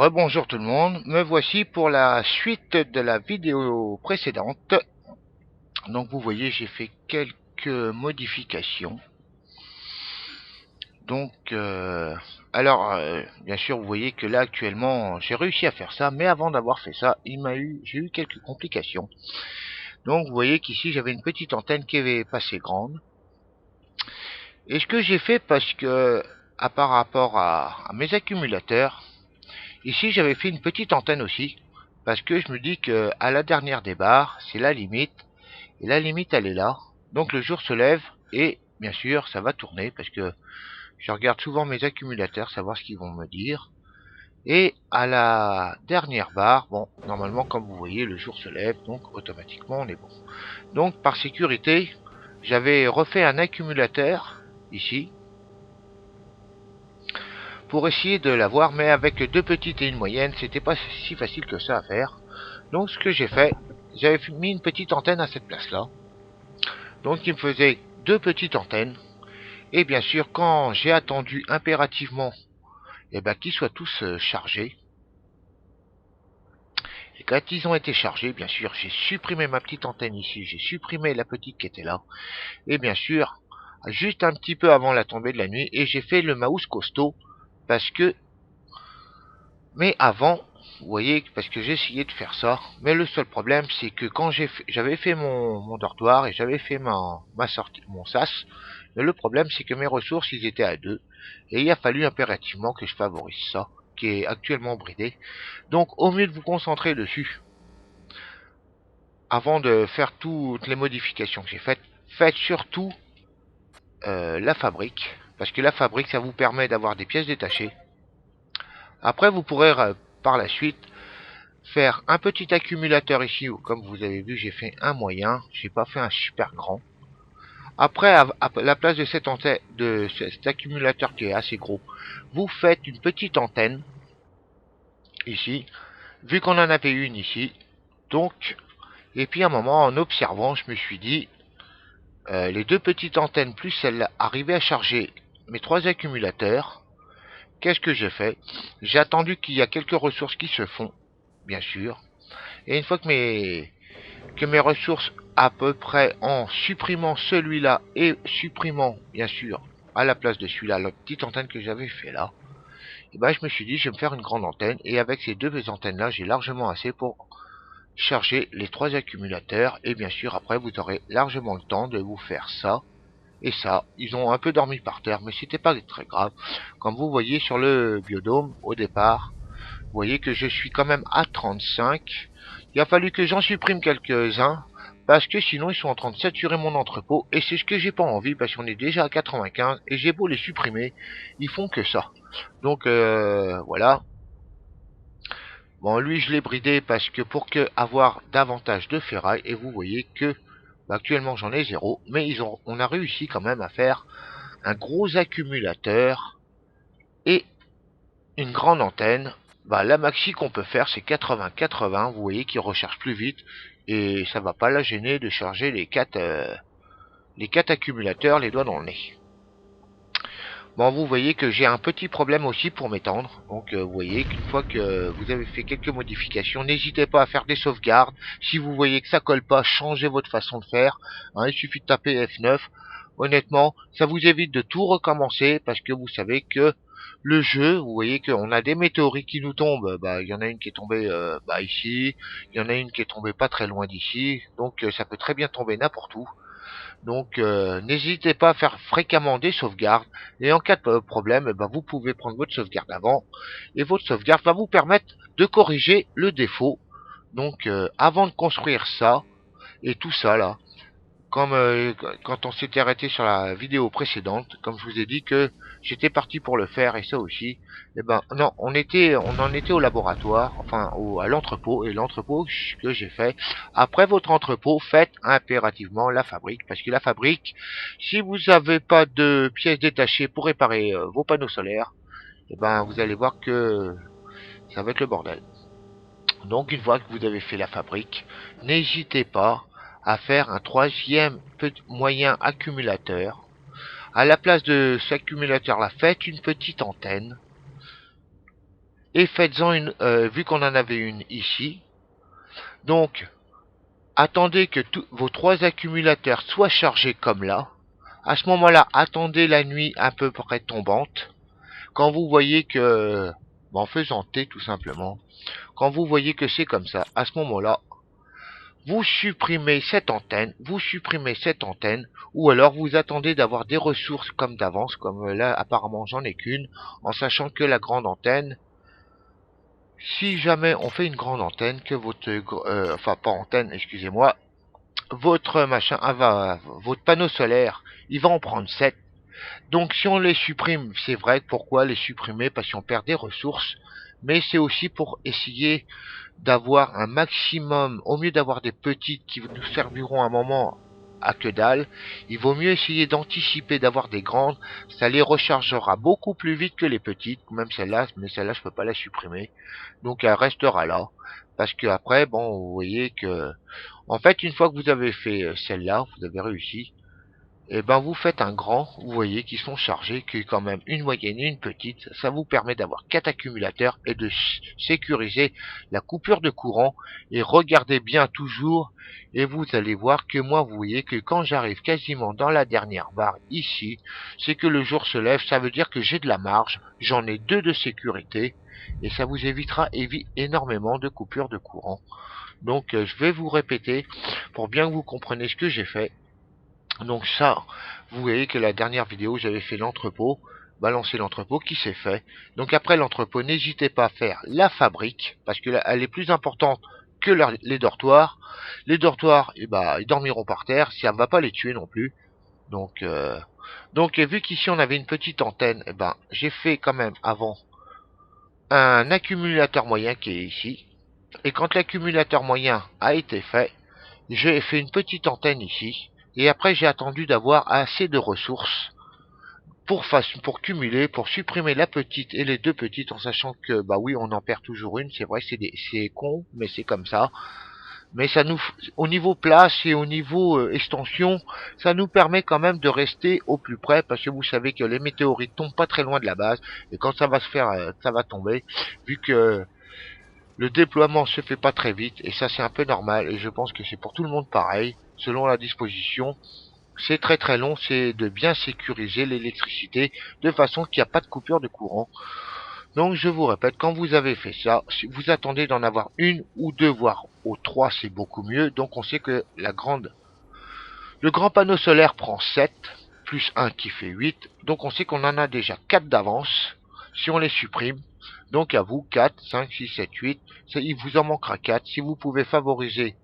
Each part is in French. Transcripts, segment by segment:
Rebonjour tout le monde, me voici pour la suite de la vidéo précédente. Donc vous voyez, j'ai fait quelques modifications. Donc, bien sûr, vous voyez que là actuellement, j'ai réussi à faire ça, mais avant d'avoir fait ça, j'ai eu quelques complications. Donc vous voyez qu'ici j'avais une petite antenne qui avait passé grande. Et ce que j'ai fait, parce que par rapport à mes accumulateurs, ici j'avais fait une petite antenne aussi, parce que je me dis que à la dernière des barres, c'est la limite, et la limite elle est là. Donc le jour se lève, et bien sûr ça va tourner, parce que je regarde souvent mes accumulateurs, savoir ce qu'ils vont me dire. Et à la dernière barre, bon, normalement comme vous voyez, le jour se lève, donc automatiquement on est bon. Donc par sécurité, j'avais refait un accumulateur, ici, pour essayer de l'avoir, mais avec deux petites et une moyenne, c'était pas si facile que ça à faire. Donc ce que j'ai fait, j'avais mis une petite antenne à cette place-là. Donc il me faisait deux petites antennes. Et bien sûr, quand j'ai attendu impérativement qu'ils soient tous chargés, et quand ils ont été chargés, bien sûr, j'ai supprimé ma petite antenne ici, j'ai supprimé la petite qui était là. Et bien sûr, juste un petit peu avant la tombée de la nuit, et j'ai fait le mouse costaud, parce que... Mais avant, vous voyez, parce que j'ai essayé de faire ça, mais le seul problème, c'est que quand j'avais fait mon dortoir et j'avais fait ma sortie, mon sas, mais le problème, c'est que mes ressources, ils étaient à 2, et il a fallu impérativement que je favorise ça, qui est actuellement bridé. Donc, au mieux de vous concentrer dessus, avant de faire toutes les modifications que j'ai faites, faites surtout la fabrique, parce que la fabrique, ça vous permet d'avoir des pièces détachées. Après, vous pourrez par la suite faire un petit accumulateur ici, où comme vous avez vu j'ai fait un moyen, j'ai pas fait un super grand. Après, à la place de cet accumulateur qui est assez gros, vous faites une petite antenne ici, vu qu'on en avait une ici. Donc, et puis à un moment, en observant, je me suis dit, les deux petites antennes plus celle arrivaient à charger mes trois accumulateurs. Qu'est-ce que j'ai fait? J'ai attendu qu'il y a quelques ressources qui se font, bien sûr. Et une fois que mes ressources à peu près en supprimant celui-là et supprimant bien sûr à la place de celui-là la petite antenne que j'avais fait là, et je me suis dit je vais me faire une grande antenne et avec ces deux antennes là j'ai largement assez pour charger les trois accumulateurs et bien sûr après vous aurez largement le temps de vous faire ça et ça. Ils ont un peu dormi par terre mais c'était pas très grave. Comme vous voyez sur le biodôme au départ, vous voyez que je suis quand même à 35. Il a fallu que j'en supprime quelques-uns, parce que sinon ils sont en train de saturer mon entrepôt, et c'est ce que j'ai pas envie, parce qu'on est déjà à 95, et j'ai beau les supprimer, ils font que ça. Donc voilà. Bon, lui je l'ai bridé parce que pour avoir davantage de ferraille, et vous voyez que actuellement j'en ai 0, mais on a réussi quand même à faire un gros accumulateur et une grande antenne. La maxi qu'on peut faire c'est 80-80, vous voyez qu'il recharge plus vite et ça va pas la gêner de charger les quatre accumulateurs les doigts dans le nez. Bon, vous voyez que j'ai un petit problème aussi pour m'étendre. Donc vous voyez qu'une fois que vous avez fait quelques modifications, n'hésitez pas à faire des sauvegardes. Si vous voyez que ça colle pas, changez votre façon de faire. Il suffit de taper F9. Honnêtement, ça vous évite de tout recommencer parce que vous savez que le jeu, vous voyez qu'on a des météorites qui nous tombent. Il y en a une qui est tombée ici, il y en a une qui est tombée pas très loin d'ici. Donc ça peut très bien tomber n'importe où. Donc n'hésitez pas à faire fréquemment des sauvegardes. Et en cas de problème, vous pouvez prendre votre sauvegarde avant. Et votre sauvegarde va vous permettre de corriger le défaut. Donc avant de construire ça, et tout ça là, comme quand on s'était arrêté sur la vidéo précédente, comme je vous ai dit que j'étais parti pour le faire et ça aussi, non, on en était au laboratoire, enfin à l'entrepôt, et l'entrepôt que j'ai fait, après votre entrepôt, faites impérativement la fabrique, parce que la fabrique, si vous n'avez pas de pièces détachées pour réparer vos panneaux solaires, vous allez voir que ça va être le bordel. Donc une fois que vous avez fait la fabrique, n'hésitez pas à faire un troisième moyen accumulateur. À la place de cet accumulateur là, faites une petite antenne. et faites-en une, vu qu'on en avait une ici. Donc, attendez que vos 3 accumulateurs soient chargés comme là. À ce moment-là, attendez la nuit à peu près tombante. Quand vous voyez que, en faisant T tout simplement, quand vous voyez que c'est comme ça, à ce moment-là, vous supprimez cette antenne, ou alors vous attendez d'avoir des ressources comme d'avance, comme là apparemment j'en ai qu'une, en sachant que la grande antenne, si jamais on fait une grande antenne, que votre, enfin pas antenne, excusez-moi, votre machin, votre panneau solaire, il va en prendre 7. Donc si on les supprime, c'est vrai, pourquoi les supprimer? Parce qu'on perd des ressources, mais c'est aussi pour essayer d'avoir un maximum, au mieux d'avoir des petites qui nous serviront un moment à que dalle, il vaut mieux essayer d'anticiper, d'avoir des grandes, ça les rechargera beaucoup plus vite que les petites, même celle-là, mais celle-là je peux pas la supprimer, donc elle restera là, parce que après, bon, vous voyez que, en fait, une fois que vous avez fait celle-là, vous avez réussi, et ben vous faites un grand, vous voyez, qui sont chargés, qui est quand même une moyenne et une petite. Ça vous permet d'avoir 4 accumulateurs et de sécuriser la coupure de courant. Et regardez bien toujours, et vous allez voir que moi, vous voyez que quand j'arrive quasiment dans la dernière barre ici, c'est que le jour se lève, ça veut dire que j'ai de la marge, j'en ai 2 de sécurité, et ça vous évitera énormément de coupures de courant. Donc je vais vous répéter pour bien que vous compreniez ce que j'ai fait. Donc ça, vous voyez que la dernière vidéo, j'avais fait l'entrepôt, balancer l'entrepôt qui s'est fait. Donc après l'entrepôt, n'hésitez pas à faire la fabrique, parce que là, elle est plus importante que les dortoirs. Les dortoirs, ils dormiront par terre, ça ne va pas les tuer non plus. Donc vu qu'ici on avait une petite antenne, j'ai fait quand même avant un accumulateur moyen qui est ici. Et quand l'accumulateur moyen a été fait, j'ai fait une petite antenne ici. Et après, j'ai attendu d'avoir assez de ressources pour cumuler, pour supprimer la petite et les 2 petites, en sachant que, bah oui, on en perd toujours une. C'est vrai, c'est con, mais c'est comme ça. Mais ça nous, au niveau place et au niveau extension, ça nous permet quand même de rester au plus près, parce que vous savez que les météorites tombent pas très loin de la base, et quand ça va se faire, ça va tomber, vu que le déploiement se fait pas très vite, et ça c'est un peu normal, et je pense que c'est pour tout le monde pareil, selon la disposition. C'est très très long, c'est de bien sécuriser l'électricité de façon qu'il n'y a pas de coupure de courant. Donc je vous répète, quand vous avez fait ça, si vous attendez d'en avoir une ou deux, voire au 3, c'est beaucoup mieux. Donc on sait que le grand panneau solaire prend 7, plus 1 qui fait 8. Donc on sait qu'on en a déjà 4 d'avance, si on les supprime. Donc à vous, 4, 5, 6, 7, 8. Il vous en manquera 4. Si vous pouvez favoriser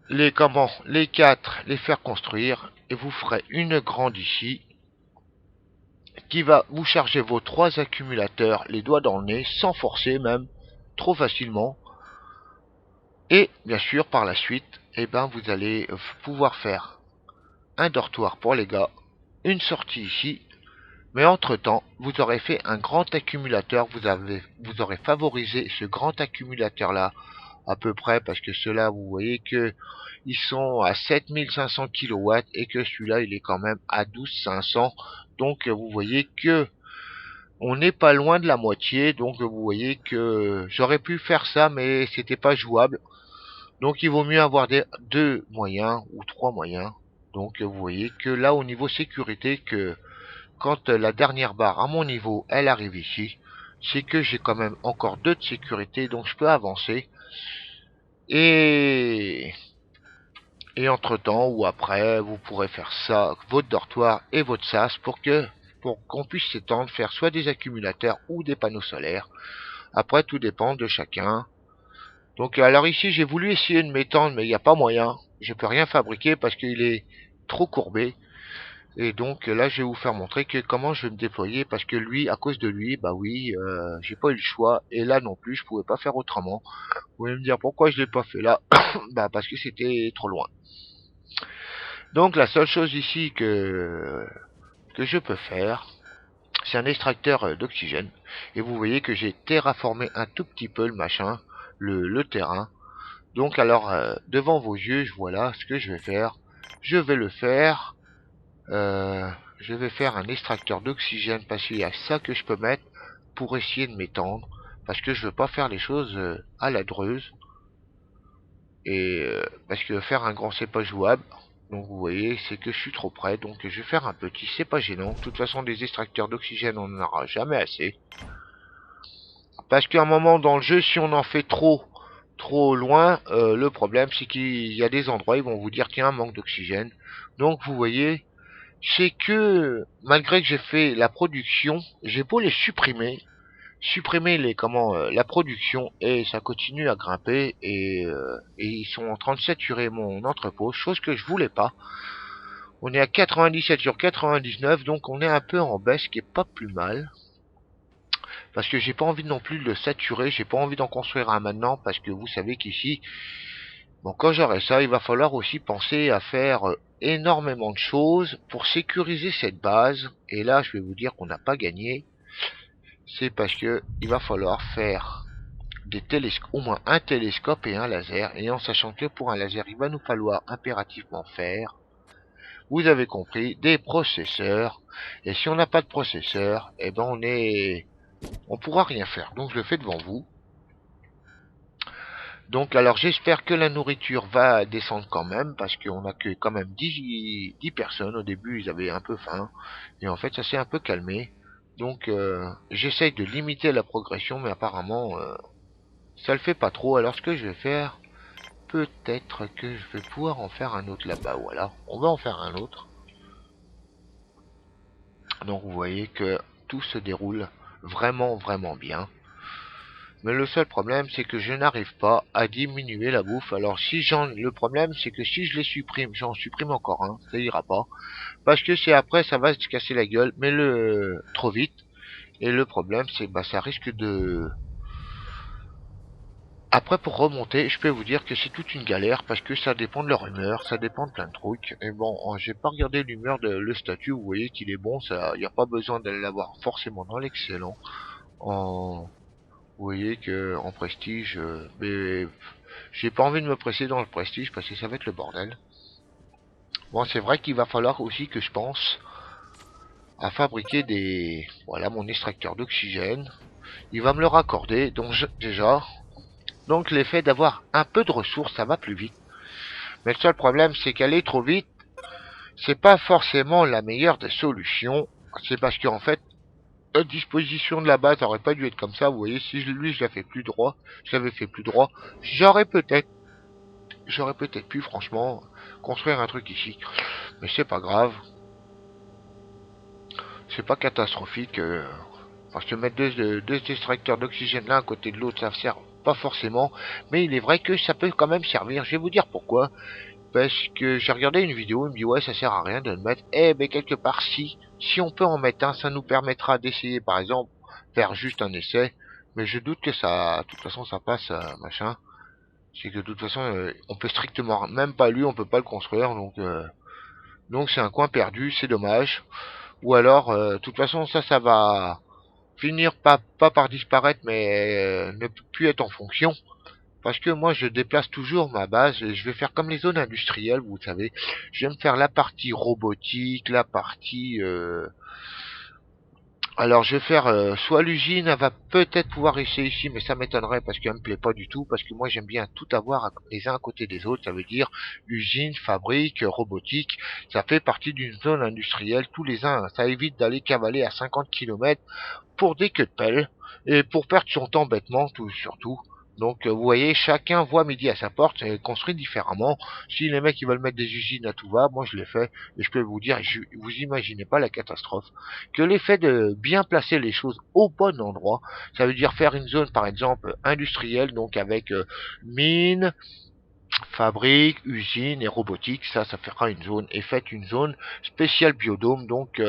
les 4, les faire construire, et vous ferez une grande ici, qui va vous charger vos 3 accumulateurs les doigts dans le nez, sans forcer même, trop facilement. Et bien sûr, par la suite, vous allez pouvoir faire un dortoir pour les gars, une sortie ici, mais entre-temps, vous aurez fait un grand accumulateur, vous aurez favorisé ce grand accumulateur-là, à peu près, parce que ceux-là, vous voyez que ils sont à 7500 kW, et que celui-là, il est quand même à 12500, donc vous voyez que on n'est pas loin de la moitié, donc vous voyez que j'aurais pu faire ça, mais c'était pas jouable. Donc il vaut mieux avoir 2 moyens ou 3 moyens. Donc vous voyez que là au niveau sécurité, que quand la dernière barre à mon niveau elle arrive ici, c'est que j'ai quand même encore 2 de sécurité, donc je peux avancer. Et entre temps ou après, vous pourrez faire ça, votre dortoir et votre sas, pour qu'on puisse s'étendre, faire soit des accumulateurs ou des panneaux solaires. Après, tout dépend de chacun. Donc alors ici, j'ai voulu essayer de m'étendre, mais il n'y a pas moyen. Je peux rien fabriquer parce qu'il est trop courbé. Et donc là, je vais vous faire montrer que comment je vais me déployer, parce que lui, à cause de lui, bah oui, j'ai pas eu le choix. Et là non plus, je pouvais pas faire autrement. Vous pouvez me dire pourquoi je l'ai pas fait là. Bah parce que c'était trop loin. Donc la seule chose ici que je peux faire, c'est un extracteur d'oxygène. Et vous voyez que j'ai terraformé un tout petit peu le machin, le terrain. Donc alors, devant vos yeux, voilà ce que je vais faire. Je vais le faire. Je vais faire un extracteur d'oxygène, parce qu'il y a ça que je peux mettre. pour essayer de m'étendre, parce que je veux pas faire les choses à la dreuse, et parce que faire un grand c'est pas jouable. Donc vous voyez, c'est que je suis trop près, donc je vais faire un petit, c'est pas gênant. De toute façon, des extracteurs d'oxygène, on n'en aura jamais assez. Parce qu'à un moment dans le jeu, si on en fait trop loin, le problème c'est qu'il y a des endroits, ils vont vous dire qu'il y a un manque d'oxygène. Donc vous voyez, c'est que malgré que j'ai fait la production, j'ai beau les supprimer la production, et ça continue à grimper, et ils sont en train de saturer mon entrepôt, chose que je voulais pas. On est à 97 sur 99, donc on est un peu en baisse, ce qui est pas plus mal. Parce que j'ai pas envie non plus de le saturer, j'ai pas envie d'en construire un maintenant, parce que vous savez qu'ici, bon, quand j'aurai ça, il va falloir aussi penser à faire énormément de choses pour sécuriser cette base. Et là, je vais vous dire qu'on n'a pas gagné. C'est parce que il va falloir faire au moins un télescope et un laser. Et en sachant que pour un laser, il va nous falloir impérativement faire, vous avez compris, des processeurs. Et si on n'a pas de processeur, eh ben on pourra rien faire. Donc je le fais devant vous. Donc alors j'espère que la nourriture va descendre quand même, parce qu'on a que quand même 10 personnes. Au début ils avaient un peu faim, et en fait ça s'est un peu calmé. Donc j'essaye de limiter la progression, mais apparemment ça le fait pas trop. Alors ce que je vais faire, peut-être que je vais pouvoir en faire un autre là-bas. Voilà, on va en faire un autre. Donc vous voyez que tout se déroule vraiment bien. Mais le seul problème, c'est que je n'arrive pas à diminuer la bouffe. Alors le problème, c'est que si je les supprime, j'en supprime encore un, ça ira pas. Parce que c'est après, ça va se casser la gueule, mais trop vite. Et le problème, c'est bah ça risque de... Après, pour remonter, je peux vous dire que c'est toute une galère, parce que ça dépend de leur humeur, ça dépend de plein de trucs. Et bon, j'ai pas regardé l'humeur de le statut, vous voyez qu'il est bon, ça, y a pas besoin d'aller l'avoir forcément dans l'excellent. Vous voyez que en prestige, mais j'ai pas envie de me presser dans le prestige parce que ça va être le bordel. Bon, c'est vrai qu'il va falloir aussi que je pense à fabriquer voilà, mon extracteur d'oxygène. Il va me le raccorder, donc déjà. Donc l'effet d'avoir un peu de ressources, ça va plus vite. Mais le seul problème, c'est qu'aller trop vite, c'est pas forcément la meilleure des solutions. C'est parce qu'en fait, la disposition de la base aurait pas dû être comme ça. Vous voyez, si je l'avais fait plus droit, j'aurais peut-être pu franchement construire un truc ici. Mais c'est pas grave, c'est pas catastrophique. Parce que mettre deux extracteurs d'oxygène l'un à côté de l'autre, ça sert pas forcément. Mais il est vrai que ça peut quand même servir. Je vais vous dire pourquoi. Parce que j'ai regardé une vidéo, il me dit ouais, ça sert à rien de le mettre. Eh ben quelque part si on peut en mettre un, ça nous permettra d'essayer par exemple faire juste un essai. Mais je doute que ça, de toute façon ça passe, machin. C'est que de toute façon on peut strictement même pas lui, on peut pas le construire, donc c'est un coin perdu, c'est dommage. Ou alors de toute façon ça va finir pas par disparaître, mais ne plus être en fonction. Parce que moi, je déplace toujours ma base, et je vais faire comme les zones industrielles, vous savez. Je vais me faire la partie robotique, la partie... Alors, je vais faire soit l'usine, elle va peut-être pouvoir rester ici, mais ça m'étonnerait parce qu'elle me plaît pas du tout, parce que moi, j'aime bien tout avoir les uns à côté des autres. Ça veut dire usine, fabrique, robotique. Ça fait partie d'une zone industrielle, tous les uns. Ça évite d'aller cavaler à 50 km pour des queues de pelle et pour perdre son temps bêtement, tout surtout. Donc vous voyez, chacun voit midi à sa porte et construit différemment. Si les mecs ils veulent mettre des usines à tout va, moi je l'ai fait et je peux vous dire, vous imaginez pas la catastrophe. Que l'effet de bien placer les choses au bon endroit, ça veut dire faire une zone par exemple industrielle, donc avec mine, fabrique, usine et robotique, ça fera une zone. Et faites une zone spéciale biodôme, donc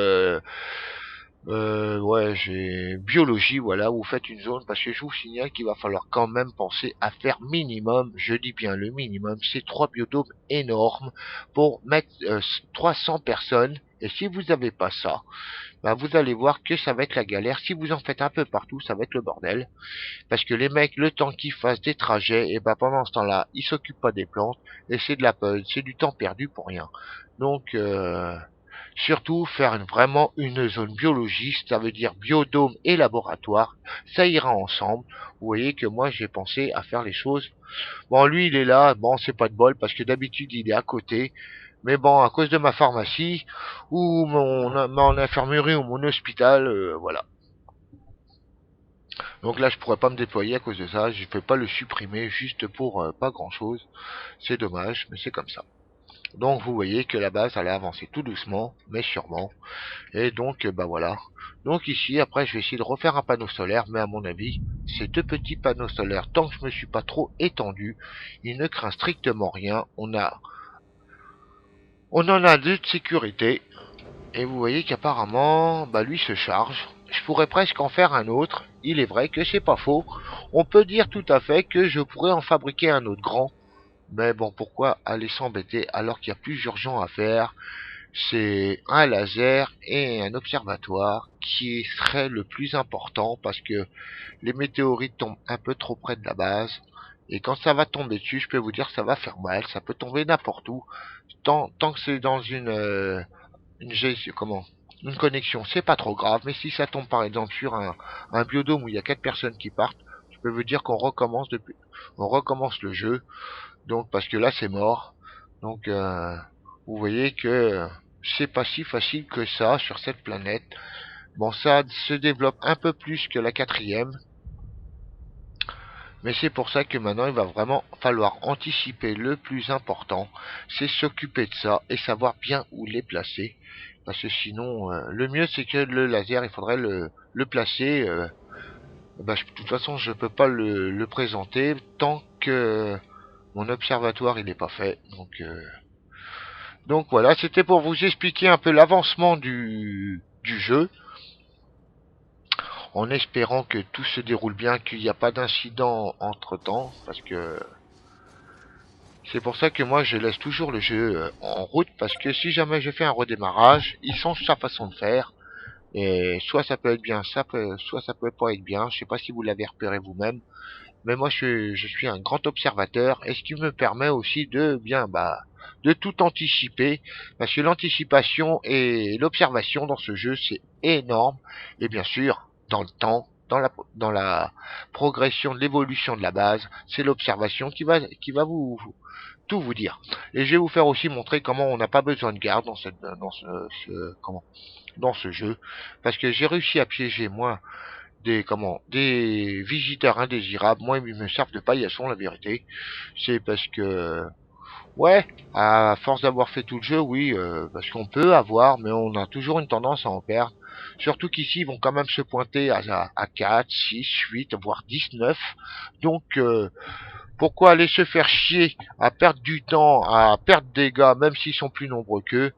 ouais, j'ai biologie, voilà, vous faites une zone, parce que je vous signale qu'il va falloir quand même penser à faire minimum, je dis bien le minimum, c'est 3 biodômes énormes pour mettre 300 personnes. Et si vous n'avez pas ça, bah vous allez voir que ça va être la galère. Si vous en faites un peu partout, ça va être le bordel. Parce que les mecs, le temps qu'ils fassent des trajets, et bah pendant ce temps-là, ils s'occupent pas des plantes, et c'est du temps perdu pour rien. Donc Surtout faire vraiment une zone biologiste, ça veut dire biodôme et laboratoire, ça ira ensemble. Vous voyez que moi j'ai pensé à faire les choses. Bon, lui il est là, bon c'est pas de bol parce que d'habitude il est à côté. Mais bon, à cause de ma pharmacie, ou mon infirmerie ou mon hôpital, voilà. Donc là je pourrais pas me déployer à cause de ça, je peux pas le supprimer juste pour pas grand chose. C'est dommage, mais c'est comme ça. Donc vous voyez que la base elle a avancé tout doucement, mais sûrement. Et donc bah voilà. Donc ici après je vais essayer de refaire un panneau solaire, mais à mon avis ces deux petits panneaux solaires, tant que je me suis pas trop étendu, ils ne craignent strictement rien. On en a deux de sécurité. Et vous voyez qu'apparemment bah lui se charge. Je pourrais presque en faire un autre. Il est vrai que c'est pas faux. On peut dire tout à fait que je pourrais en fabriquer un autre grand. Mais bon, pourquoi aller s'embêter alors qu'il y a plus urgent à faire? C'est un laser et un observatoire qui serait le plus important parce que les météorites tombent un peu trop près de la base. Et quand ça va tomber dessus, je peux vous dire que ça va faire mal. Ça peut tomber n'importe où. Tant que c'est dans comment une connexion, c'est pas trop grave. Mais si ça tombe par exemple sur un biodôme où il y a 4 personnes qui partent, je peux vous dire qu'on recommence on recommence le jeu. Donc parce que là c'est mort. Donc vous voyez que c'est pas si facile que ça sur cette planète. Bon, ça se développe un peu plus que la quatrième. Mais c'est pour ça que maintenant il va vraiment falloir anticiper le plus important. C'est s'occuper de ça et savoir bien où les placer. Parce que sinon, le mieux c'est que le laser, il faudrait le placer. De toute façon, je peux pas le présenter tant que mon observatoire il n'est pas fait. Donc voilà, c'était pour vous expliquer un peu l'avancement du jeu, en espérant que tout se déroule bien, qu'il n'y a pas d'incident entre temps, parce que c'est pour ça que moi je laisse toujours le jeu en route, parce que si jamais je fais un redémarrage, il change sa façon de faire, et soit ça peut être bien, soit ça peut pas être bien, je sais pas si vous l'avez repéré vous-même, mais moi je suis un grand observateur, et ce qui me permet aussi de bien de tout anticiper, parce que l'anticipation et l'observation dans ce jeu c'est énorme, et bien sûr dans le temps, dans la progression de l'évolution de la base, c'est l'observation qui va tout vous dire. Et je vais vous faire aussi montrer comment on n'a pas besoin de garde dans ce jeu, parce que j'ai réussi à piéger moi des visiteurs indésirables. Moi ils me servent de paillasson, la vérité. C'est parce que ouais, à force d'avoir fait tout le jeu, oui, parce qu'on peut avoir, mais on a toujours une tendance à en perdre. Surtout qu'ici ils vont quand même se pointer à 4, 6, 8, voire 19. Donc pourquoi aller se faire chier à perdre du temps, à perdre des gars, même s'ils sont plus nombreux qu'eux?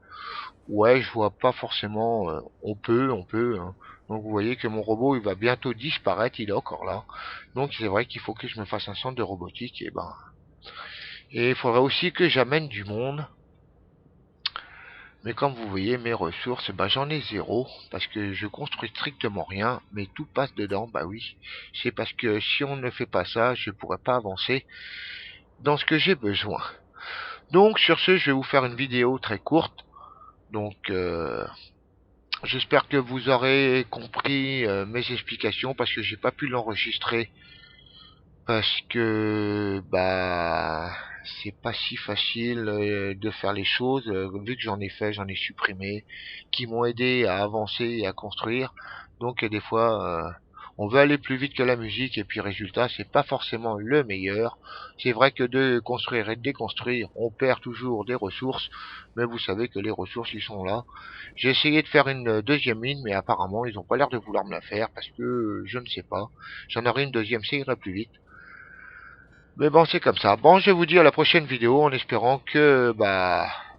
Ouais, je vois pas forcément. On peut. Hein. Donc vous voyez que mon robot il va bientôt disparaître, il est encore là. Donc c'est vrai qu'il faut que je me fasse un centre de robotique et il faudrait aussi que j'amène du monde. Mais comme vous voyez mes ressources, j'en ai zéro parce que je construis strictement rien, mais tout passe dedans. Bah oui, c'est parce que si on ne fait pas ça, je pourrais pas avancer dans ce que j'ai besoin. Donc sur ce, je vais vous faire une vidéo très courte. Donc j'espère que vous aurez compris mes explications parce que j'ai pas pu l'enregistrer parce que c'est pas si facile de faire les choses vu que j'en ai supprimé qui m'ont aidé à avancer et à construire. Donc des fois on veut aller plus vite que la musique et puis résultat c'est pas forcément le meilleur. C'est vrai que de construire et de déconstruire on perd toujours des ressources, mais vous savez que les ressources ils sont là. J'ai essayé de faire une deuxième mine mais apparemment ils ont pas l'air de vouloir me la faire parce que je ne sais pas. J'en aurai une deuxième, ça ira plus vite. Mais bon, c'est comme ça. Bon, je vais vous dire à la prochaine vidéo en espérant que,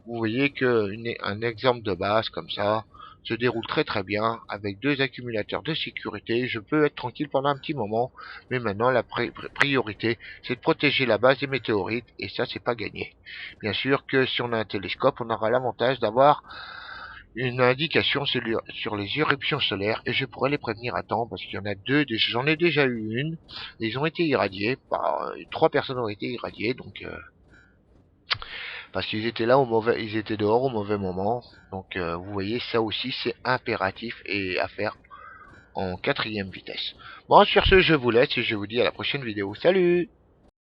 vous voyez que un exemple de base comme ça se déroule très très bien avec deux accumulateurs de sécurité. Je peux être tranquille pendant un petit moment, mais maintenant la priorité c'est de protéger la base des météorites et ça c'est pas gagné. Bien sûr que si on a un télescope, on aura l'avantage d'avoir une indication sur les éruptions solaires et je pourrais les prévenir à temps parce qu'il y en a deux, j'en ai déjà eu une, et ils ont été irradiés, 3 personnes ont été irradiées, donc parce qu'ils étaient là au mauvais, ils étaient dehors au mauvais moment. Donc vous voyez, ça aussi c'est impératif et à faire en 4e vitesse. Bon, sur ce, je vous laisse et je vous dis à la prochaine vidéo. Salut!